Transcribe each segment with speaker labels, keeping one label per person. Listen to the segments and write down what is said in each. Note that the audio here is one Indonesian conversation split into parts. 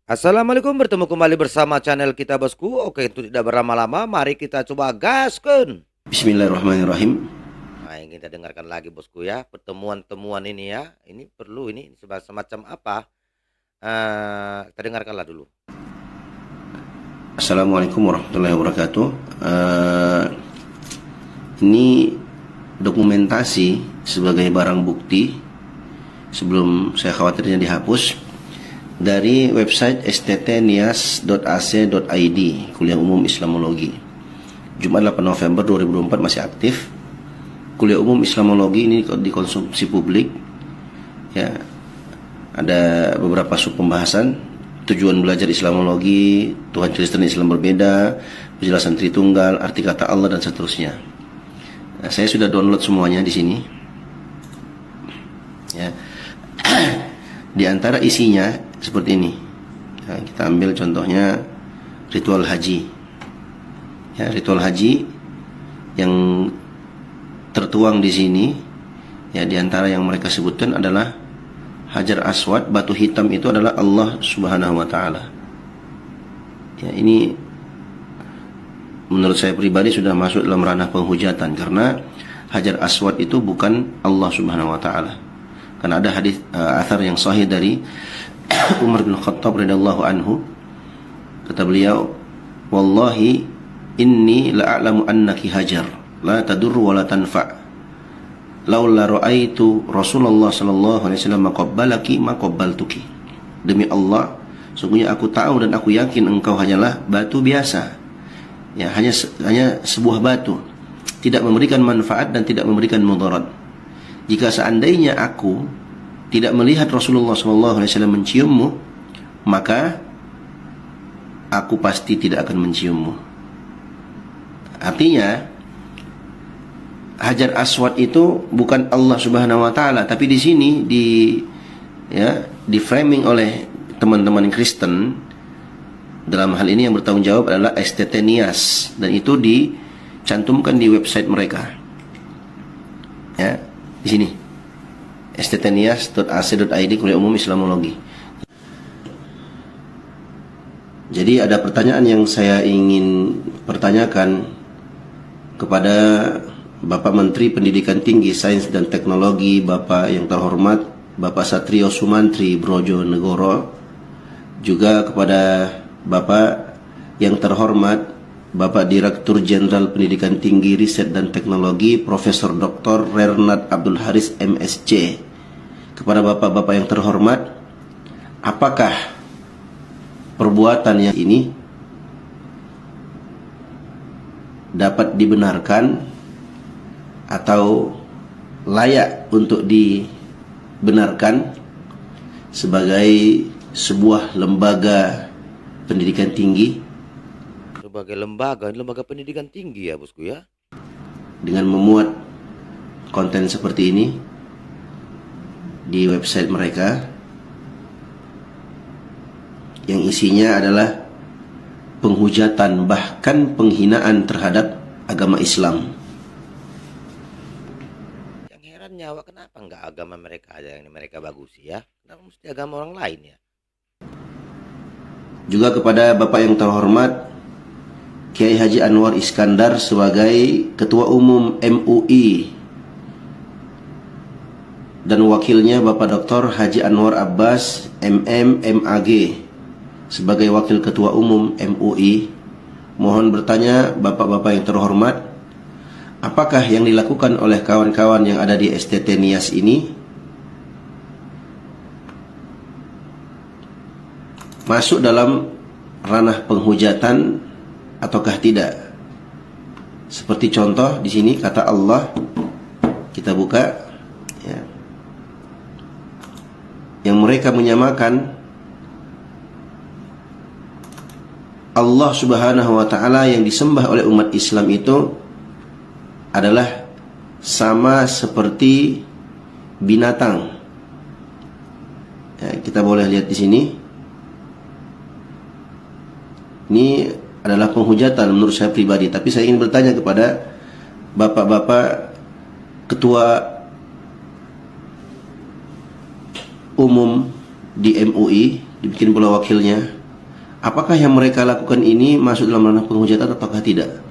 Speaker 1: Assalamualaikum, bertemu kembali bersama channel kita bosku. Oke, untuk tidak berlama-lama, mari kita coba gaskan.
Speaker 2: Bismillahirrahmanirrahim.
Speaker 1: Nah, yang kita dengarkan lagi bosku ya, pertemuan-temuan ini ya. Ini perlu ini semacam apa? Kita dengarkanlah dulu.
Speaker 2: Assalamualaikum warahmatullahi wabarakatuh. Ini dokumentasi sebagai barang bukti sebelum saya khawatirnya dihapus dari website sttnias.ac.id Kuliah Umum Islamologi. Jumat 8 November 2024 masih aktif. Kuliah Umum Islamologi ini dikonsumsi publik. Ya, ada beberapa sub pembahasan: tujuan belajar Islamologi, Tuhan Kristen dan Islam berbeda, penjelasan Tritunggal, arti kata Allah, dan seterusnya. Nah, saya sudah download semuanya di sini. Ya. Di antara isinya seperti ini. Nah, kita ambil contohnya ritual haji. Ya, ritual haji yang tertuang di sini, ya, di antara yang mereka sebutkan adalah Hajar Aswad, batu hitam itu adalah Allah Subhanahu wa taala. Ya, ini menurut saya pribadi sudah masuk dalam ranah penghujatan, karena Hajar Aswad itu bukan Allah Subhanahu wa taala. Karena ada hadis athar yang sahih dari Umar bin Khattab radhiyallahu anhu, kata beliau, "Wallahi inni la'alamu annaki hajar la tadurru wa la tanfa'. Laula ra'aitu Rasulullah sallallahu alaihi wasallam maqabbalaki maqabbaltuki." Demi Allah, sungguhnya aku tahu dan aku yakin engkau hanyalah batu biasa. Ya, hanya sebuah batu, tidak memberikan manfaat dan tidak memberikan mudarat. Jika seandainya aku tidak melihat Rasulullah sallallahu alaihi wasallam menciummu, maka aku pasti tidak akan menciummu. Artinya, Hajar Aswad itu bukan Allah Subhanahu wa taala, tapi di sini di framing oleh teman-teman Kristen. Dalam hal ini yang bertanggung jawab adalah STT Nias, dan itu dicantumkan di website mereka. Ya, di sini sttnias.ac.id Kuliah Umum Islamologi. Jadi ada pertanyaan yang saya ingin pertanyakan kepada Bapak Menteri Pendidikan Tinggi, Sains dan Teknologi, Bapak yang terhormat Bapak Satrio Sumantri Brojonegoro, juga kepada Bapak yang terhormat Bapak Direktur Jenderal Pendidikan Tinggi, Riset dan Teknologi, Profesor Dr. Renard Abdul Haris MSc. Kepada Bapak-Bapak yang terhormat, apakah perbuatan yang ini dapat dibenarkan atau layak untuk dibenarkan sebagai sebuah lembaga pendidikan tinggi,
Speaker 1: Sebagai lembaga pendidikan tinggi ya bosku ya.
Speaker 2: dengan memuat konten seperti ini di website mereka yang isinya adalah penghujatan bahkan penghinaan terhadap agama Islam.
Speaker 1: Yang heran nyawa, kenapa nggak agama mereka aja yang mereka bagus ya? Kenapa mesti agama orang lain ya?
Speaker 2: Juga kepada Bapak yang terhormat Kiai Haji Anwar Iskandar sebagai Ketua Umum MUI, dan wakilnya Bapak Dr. Haji Anwar Abbas MM MAG sebagai Wakil Ketua Umum MUI. Mohon bertanya Bapak-Bapak yang terhormat, apakah yang dilakukan oleh kawan-kawan yang ada di STT Nias ini masuk dalam ranah penghujatan ataukah tidak? Seperti contoh di sini kata Allah, kita buka ya, yang mereka menyamakan Allah Subhanahu wa taala yang disembah oleh umat Islam itu adalah sama seperti binatang. Ya, kita boleh lihat di sini. Ini adalah penghujatan menurut saya pribadi, tapi saya ingin bertanya kepada Bapak-bapak Ketua Umum di MUI dibikin pula wakilnya. Apakah yang mereka lakukan ini masuk dalam ranah penghujatan ataukah tidak?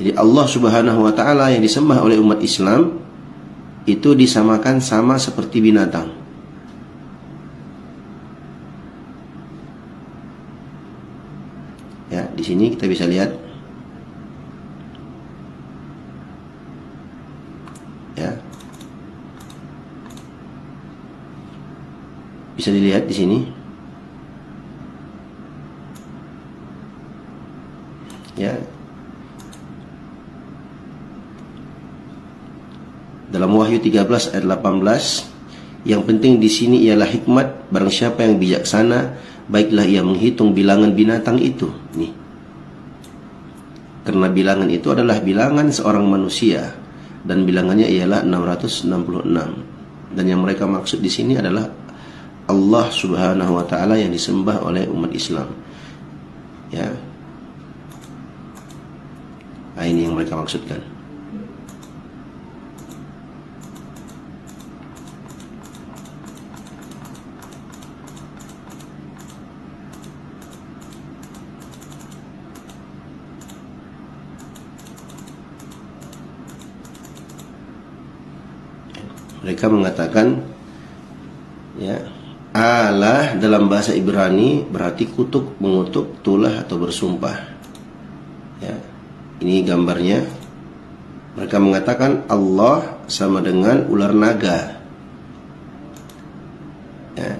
Speaker 2: Jadi Allah Subhanahu wa taala yang disembah oleh umat Islam itu disamakan sama seperti binatang. Ya, di sini kita bisa lihat. Ya. Bisa dilihat di sini. Ya. Dalam Wahyu 13 ayat 18, yang penting di sini ialah hikmat. Barang siapa yang bijaksana, baiklah ia menghitung bilangan binatang itu. Nih. Karena bilangan itu adalah bilangan seorang manusia dan bilangannya ialah 666. Dan yang mereka maksud di sini adalah Allah Subhanahu wa taala yang disembah oleh umat Islam. Ya. Nah, ini yang mereka maksudkan. Mereka mengatakan, ya, Allah dalam bahasa Ibrani berarti kutuk, mengutuk, tulah atau bersumpah. Ya. Ini gambarnya. Mereka mengatakan Allah sama dengan ular naga. Ya.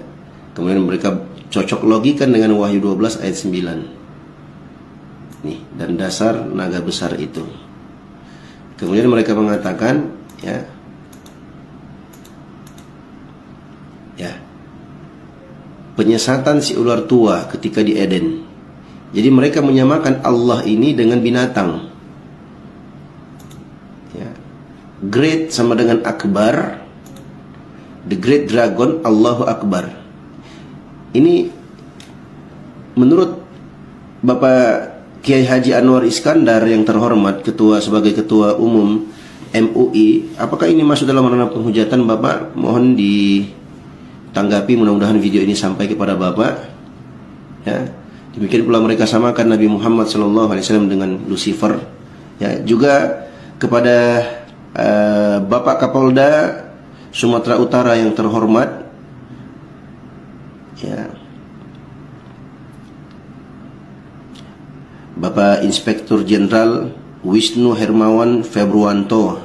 Speaker 2: Kemudian mereka cocok logikan dengan Wahyu 12 ayat 9. Nih, dan dasar naga besar itu. Kemudian mereka mengatakan, ya, penyesatan si ular tua ketika di Eden. Jadi mereka menyamakan Allah ini dengan binatang. Ya. Great sama dengan akbar. The great dragon, Allahu Akbar. Ini menurut Bapak Kiai Haji Anwar Iskandar yang terhormat, sebagai ketua umum MUI, apakah ini masuk dalam ranah penghujatan? Bapak mohon ditanggapi, mudah-mudahan video ini sampai kepada Bapak. Ya. Demikian pula mereka samakan Nabi Muhammad SAW dengan Lucifer. Ya, juga kepada Bapak Kapolda Sumatera Utara yang terhormat, ya, Bapak Inspektur Jenderal Wisnu Hermawan Februanto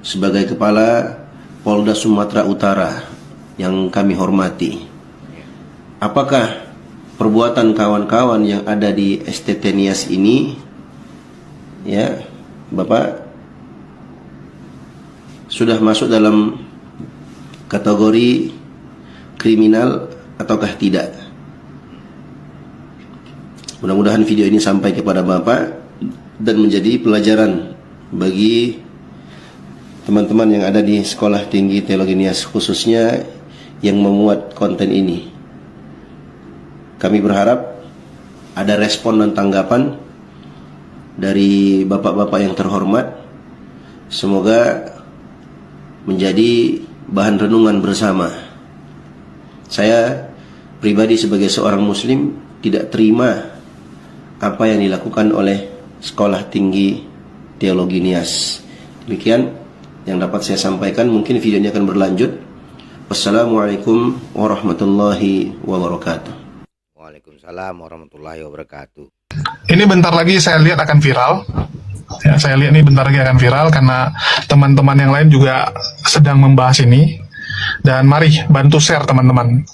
Speaker 2: sebagai Kepala Polda Sumatera Utara yang kami hormati. Apakah perbuatan kawan-kawan yang ada di STT Nias ini, ya, Bapak, sudah masuk dalam kategori kriminal ataukah tidak? Mudah-mudahan video ini sampai kepada Bapak dan menjadi pelajaran bagi teman-teman yang ada di Sekolah Tinggi Teologi Nias, khususnya yang memuat konten ini. Kami berharap ada respon dan tanggapan dari bapak-bapak yang terhormat. Semoga menjadi bahan renungan bersama. Saya pribadi sebagai seorang muslim tidak terima apa yang dilakukan oleh Sekolah Tinggi Teologi Nias. Demikian yang dapat saya sampaikan. Mungkin videonya akan berlanjut. Wassalamualaikum warahmatullahi wabarakatuh.
Speaker 1: Waalaikumsalam warahmatullahi wabarakatuh.
Speaker 3: Ini bentar lagi saya lihat akan viral. Ya, saya lihat ini bentar lagi akan viral karena teman-teman yang lain juga sedang membahas ini. Dan mari bantu share teman-teman.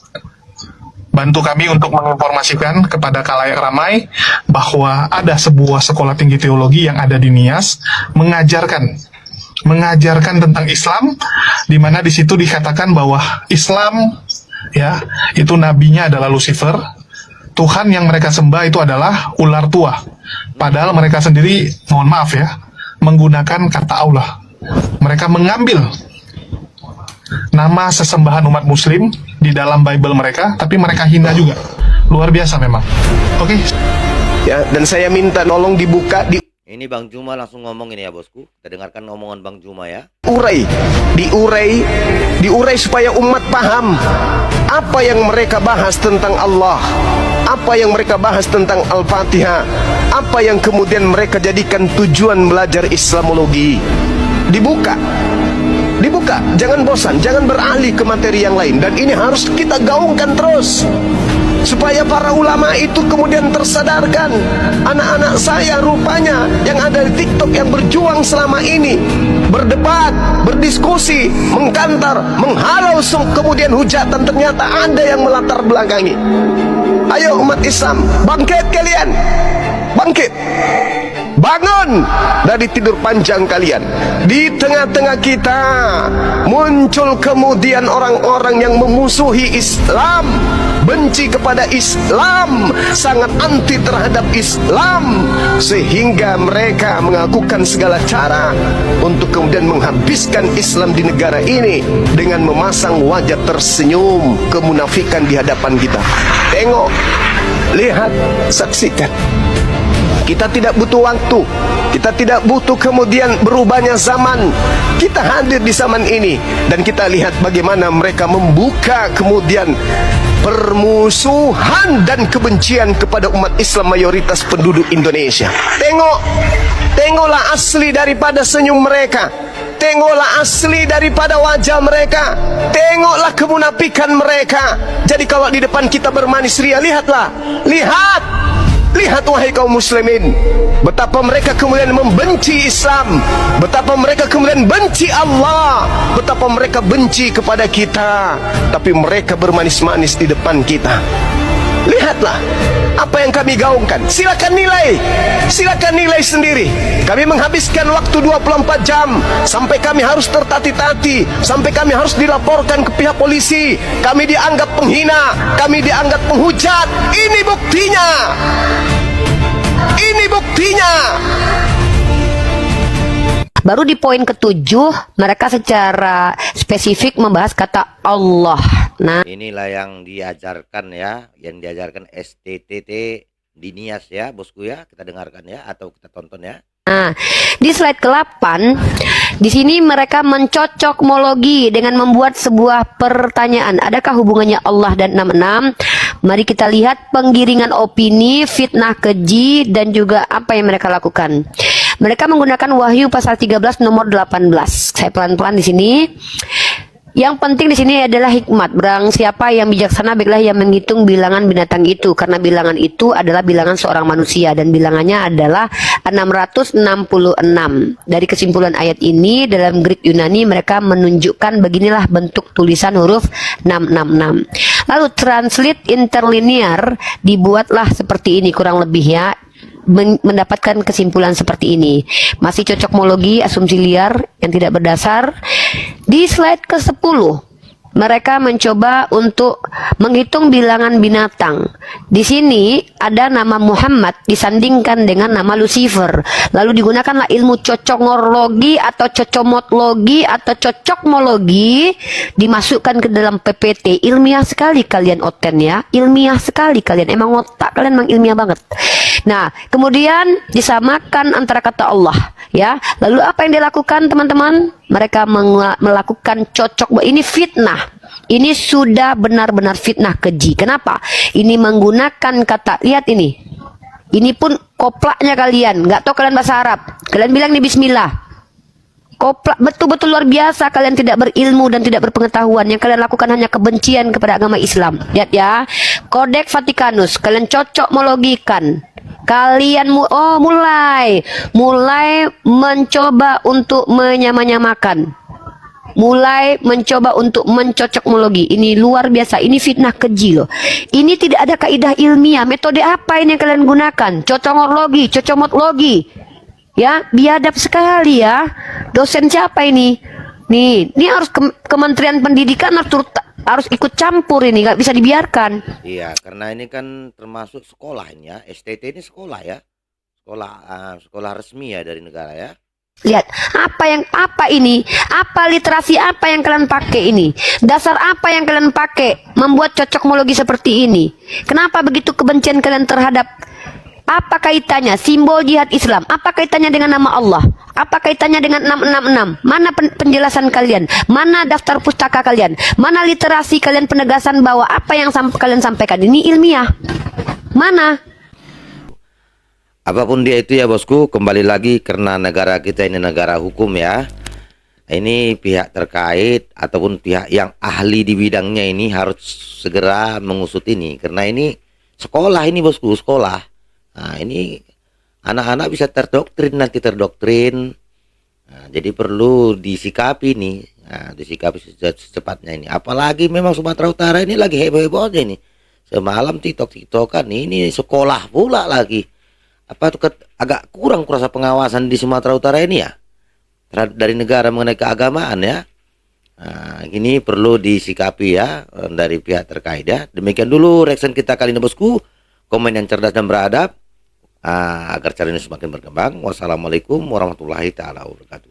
Speaker 3: Bantu kami untuk menginformasikan kepada khalayak ramai bahwa ada sebuah sekolah tinggi teologi yang ada di Nias mengajarkan tentang Islam, di mana di situ dikatakan bahwa Islam, ya, itu nabinya adalah Lucifer. Tuhan yang mereka sembah itu adalah ular tua. Padahal mereka sendiri, mohon maaf ya, menggunakan kata Allah. Mereka mengambil nama sesembahan umat muslim di dalam Bible mereka, tapi mereka hina juga. Luar biasa memang. Oke.
Speaker 2: Ya, dan saya minta tolong dibuka di
Speaker 1: Ini Bang Juma langsung ngomong ini ya bosku. Kita dengarkan omongan Bang Juma ya.
Speaker 4: Diurai supaya umat paham apa yang mereka bahas tentang Allah, apa yang mereka bahas tentang Al-Fatihah, apa yang kemudian mereka jadikan tujuan belajar Islamologi. Dibuka, jangan bosan, jangan beralih ke materi yang lain. Dan ini harus kita gaungkan terus, supaya para ulama itu kemudian tersadarkan. Anak-anak saya rupanya yang ada di TikTok yang berjuang selama ini, berdebat, berdiskusi, mengkantar, menghalau, kemudian hujatan, ternyata ada yang melatar belakangi. Ayo umat Islam, bangkit kalian, bangkit, bangun dari tidur panjang kalian. Di tengah-tengah kita muncul kemudian orang-orang yang memusuhi Islam, benci kepada Islam, sangat anti terhadap Islam, sehingga mereka mengakukan segala cara untuk kemudian menghabiskan Islam di negara ini dengan memasang wajah tersenyum kemunafikan di hadapan kita. Tengok, lihat, saksikan. Kita tidak butuh waktu, kita tidak butuh kemudian berubahnya zaman. Kita hadir di zaman ini dan kita lihat bagaimana mereka membuka kemudian permusuhan dan kebencian kepada umat Islam mayoritas penduduk Indonesia. Tengoklah asli daripada senyum mereka, tengoklah asli daripada wajah mereka, tengoklah kemunafikan mereka. Jadi kalau di depan kita bermanis ria, lihatlah, lihat wahai kaum muslimin, betapa mereka kemudian membenci Islam, betapa mereka kemudian benci Allah, betapa mereka benci kepada kita, tapi mereka bermanis-manis di depan kita. Lihatlah apa yang kami gaungkan. Silakan nilai sendiri. Kami menghabiskan waktu 24 jam, sampai kami harus tertati-tati, sampai kami harus dilaporkan ke pihak polisi. Kami dianggap penghina, kami dianggap penghujat. Ini buktinya.
Speaker 5: Baru di poin ke-7 mereka secara spesifik membahas kata Allah. Nah,
Speaker 1: Inilah yang diajarkan ya, yang diajarkan STTT di Nias ya bosku ya. Kita dengarkan ya atau kita tonton ya.
Speaker 5: di slide ke-8 di sini mereka mencocokmologi dengan membuat sebuah pertanyaan. Adakah hubungannya Allah dan 66? Mari kita lihat penggiringan opini, fitnah keji, dan juga apa yang mereka lakukan. Mereka menggunakan Wahyu pasal 13 nomor 18. Saya pelan-pelan di sini. Yang penting di sini adalah hikmat. Barang siapa yang bijaksana, baiklah yang menghitung bilangan binatang itu, karena bilangan itu adalah bilangan seorang manusia dan bilangannya adalah 666. Dari kesimpulan ayat ini dalam Greek Yunani mereka menunjukkan beginilah bentuk tulisan huruf 666. Lalu translate interlinear dibuatlah seperti ini kurang lebih ya, mendapatkan kesimpulan seperti ini. Masih cocokmologi, asumsi liar yang tidak berdasar. Di slide ke-10 mereka mencoba untuk menghitung bilangan binatang. Di sini ada nama Muhammad disandingkan dengan nama Lucifer. Lalu digunakanlah ilmu cocokmologi atau cocomotologi atau cocokmologi, dimasukkan ke dalam PPT. Ilmiah sekali kalian Oten ya, ilmiah sekali kalian. Emang otak kalian memang ilmiah banget. Nah, kemudian disamakan antara kata Allah ya. Lalu apa yang dilakukan teman-teman? Mereka melakukan cocok. Ini fitnah. Ini sudah benar-benar fitnah keji. Kenapa? Ini menggunakan kata, lihat ini. Ini pun koplaknya kalian. Nggak tahu kalian bahasa Arab. Kalian bilang nih bismillah. Koplak betul-betul luar biasa. Kalian tidak berilmu dan tidak berpengetahuan. Yang kalian lakukan hanya kebencian kepada agama Islam. Lihat ya. Kodeks Vatikanus. Kalian cocokmologikan. Kalian mulai mencoba untuk menyamakan, mulai mencoba untuk mencocokmologi. Ini luar biasa, ini fitnah keji loh. Ini tidak ada kaidah ilmiah. Metode apa ini yang kalian gunakan? Cocokmologi ya, biadab sekali ya. Dosen siapa ini? Nih, ini harus Kementerian Pendidikan harus ikut campur, ini nggak bisa dibiarkan.
Speaker 1: Iya, karena ini kan termasuk sekolahnya. STT ini sekolah ya, sekolah resmi ya dari negara ya.
Speaker 5: Lihat, apa ini? Apa literasi apa yang kalian pakai ini? Dasar apa yang kalian pakai membuat cocokmologi seperti ini? Kenapa begitu kebencian kalian terhadap Apa kaitannya simbol jihad Islam? Apa kaitannya dengan nama Allah? Apa kaitannya dengan 666? Mana penjelasan kalian? Mana daftar pustaka kalian? Mana literasi kalian penegasan bahwa apa yang kalian sampaikan ini ilmiah? Mana?
Speaker 1: Apapun dia itu ya bosku, kembali lagi karena negara kita ini negara hukum ya. Ini pihak terkait ataupun pihak yang ahli di bidangnya ini harus segera mengusut ini, karena ini sekolah ini bosku, sekolah. Nah, ini anak-anak bisa nanti terdoktrin. Nah, jadi perlu disikapi nih, disikapi secepatnya ini. Apalagi memang Sumatera Utara ini lagi heboh-hebohnya ini. Semalam TikTok-TikTokan ini sekolah pula lagi. Apa tuh agak kurang kurasa pengawasan di Sumatera Utara ini ya? Dari negara mengenai keagamaan ya. Nah, ini perlu disikapi ya dari pihak terkait ya. Demikian dulu reaction kita kali ini bosku. Komen yang cerdas dan beradab agar channel ini semakin berkembang. Wassalamualaikum warahmatullahi taala wabarakatuh.